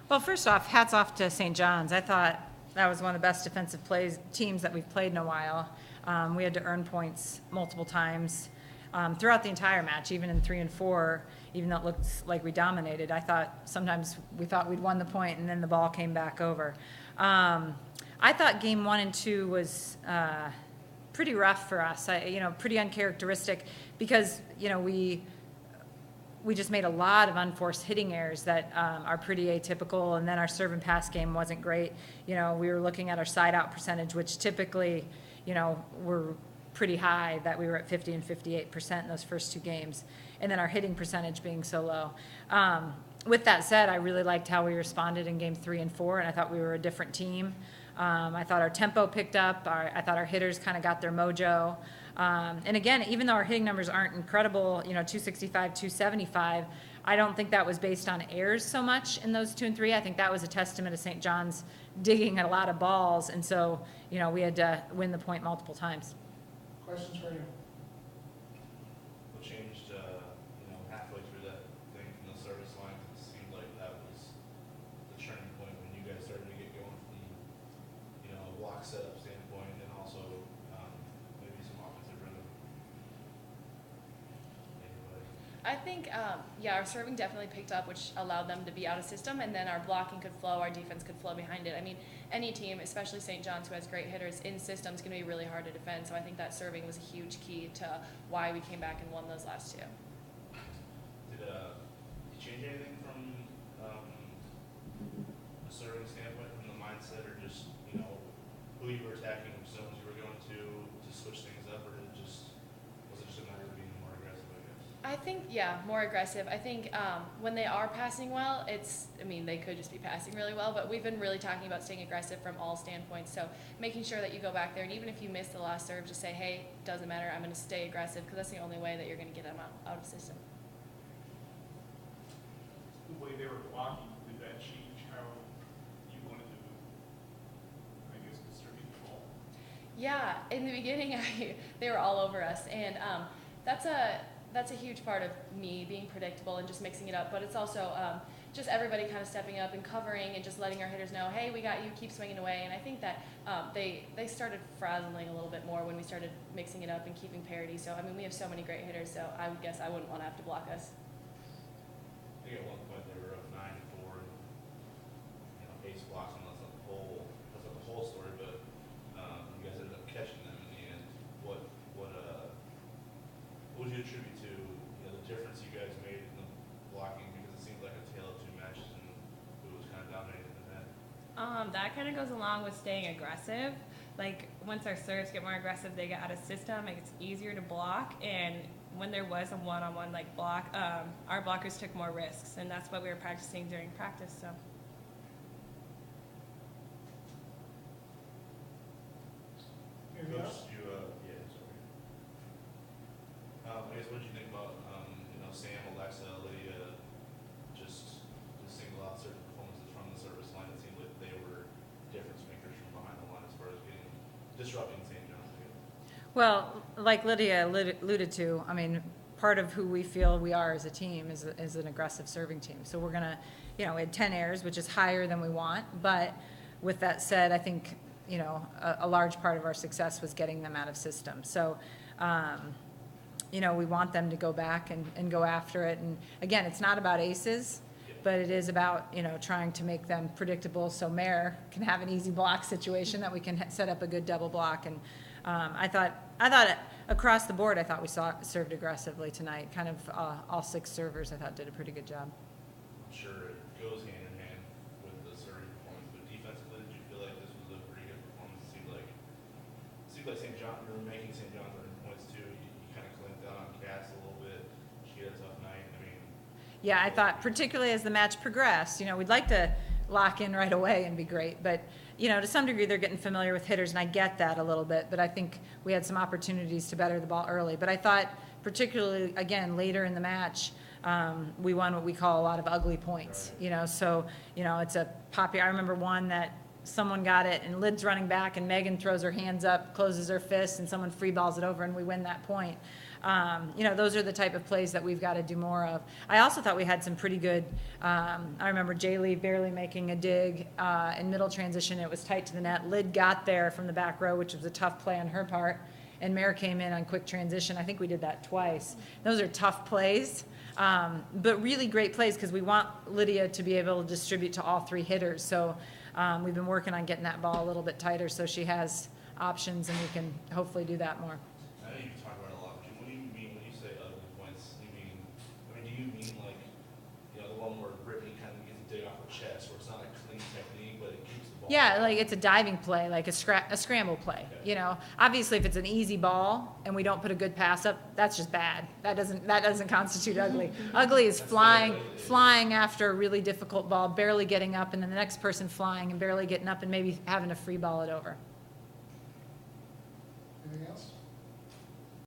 Well, first off, hats off to St. John's. I thought that was one of the best defensive teams that we've played in a while. We had to earn points multiple times throughout the entire match, even in 3 and 4, even though it looked like we dominated. I thought sometimes we thought we'd won the point and then the ball came back over. I thought game 1 and 2 was pretty rough for us, pretty uncharacteristic because, we just made a lot of unforced hitting errors that are pretty atypical, and then our serve and pass game wasn't great. We were looking at our side out percentage, which typically, were pretty high, that we were at 50 and 58% in those first 2 games, and then our hitting percentage being so low. With that said, I really liked how we responded in game 3 and 4, and I thought we were a different team. I thought our tempo picked up. I thought our hitters kind of got their mojo. And again, even though our hitting numbers aren't incredible, 265, 275, I don't think that was based on errors so much in those 2 and 3. I think that was a testament to St. John's digging at a lot of balls. And so, we had to win the point multiple times. Questions for you? What changed, halfway through that thing from the service line? It seemed like that was the turning point when you guys started to get going from the, block setup standpoint and also maybe some offensive rhythm. Anybody? I think, our serving definitely picked up, which allowed them to be out of system, and then our blocking could flow, our defense could flow behind it. I mean, any team, especially St. John's, who has great hitters in system, is going to be really hard to defend. So I think that serving was a huge key to why we came back and won those last 2. Did you change anything from a serving standpoint, from the mindset, or just, who you were attacking, which zones you were going to switch things up, or was it just a matter of being more aggressive, I guess? I think, more aggressive. I think when they are passing well, they could just be passing really well, but we've been really talking about staying aggressive from all standpoints. So making sure that you go back there, and even if you miss the last serve, just say, hey, doesn't matter, I'm going to stay aggressive, because that's the only way that you're going to get them out of system. The way they were blocking, did that change how you wanted to, distribute the ball? Yeah, in the beginning, they were all over us, and that's a huge part of me being predictable and just mixing it up. But it's also just everybody kind of stepping up and covering and just letting our hitters know, hey, we got you, keep swinging away. And I think that they started frazzling a little bit more when we started mixing it up and keeping parity. So, we have so many great hitters, so I would guess I wouldn't want to have to block us. I think at one point they were up 9-4, and ace blocks, and that's not the whole story, but you guys ended up catching them in the end. What would you attribute to the difference you guys made in the blocking? Because it seems like a tale of 2 matches, and who was kind of dominating the net. That kind of goes along with staying aggressive. Like, once our serves get more aggressive, they get out of system, it's easier to block, and when there was a one-on-one block, our blockers took more risks, and that's what we were practicing during practice. So. Anybody else? I guess what did you think about Sam, Alexa, Lydia, just to single out certain performances from the service line? It seemed like they were difference makers from behind the line as far as disrupting St. John's. Well, like Lydia alluded to, part of who we feel we are as a team is an aggressive serving team. So we're going to, we had 10 errors, which is higher than we want. But with that said, I think, a large part of our success was getting them out of system. So, we want them to go back and go after it. And again, it's not about aces, but it is about, trying to make them predictable so Mare can have an easy block situation that we can set up a good double block. And I thought across the board, I thought we served aggressively tonight. Kind of all 6 servers, I thought, did a pretty good job. I'm sure it goes hand in hand with the serving performance, but defensively, did you feel like this was a pretty good performance? It seemed like St. John, we were making St. John's earn points too. You kind of clamped down on Cass a little bit. She had a tough night. Yeah, I thought particularly as the match progressed, we'd like to lock in right away and be great, but to some degree they're getting familiar with hitters, and I get that a little bit, but I think we had some opportunities to better the ball early. But I thought particularly, again, later in the match, we won what we call a lot of ugly points, so, it's a popular, I remember one that someone got it and Lid's running back and Megan throws her hands up, closes her fist, and someone free balls it over and we win that point. you know, those are the type of plays that we've got to do more of. I also thought we had some pretty good, I remember Jaylee barely making a dig in middle transition. It was tight to the net. Lyd got there from the back row, which was a tough play on her part, and Mare came in on quick transition. I think we did that twice. Those are tough plays, but really great plays because we want Lydia to be able to distribute to all three hitters. So we've been working on getting that ball a little bit tighter so she has options, and we can hopefully do that more. I know you talk about it a lot, but what do you mean when you say ugly points? Do you mean like, you know, the one where Brittany kind of gets to dig off her chest, where it's not a clean technique, but it keeps the ball? Yeah, like it's a diving play, like a scramble play. Okay. You know, obviously if it's an easy ball and we don't put a good pass up, that's just bad. That doesn't constitute ugly. Ugly is flying after a really difficult ball, barely getting up, and then the next person flying and barely getting up and maybe having to free ball it over. Anything else?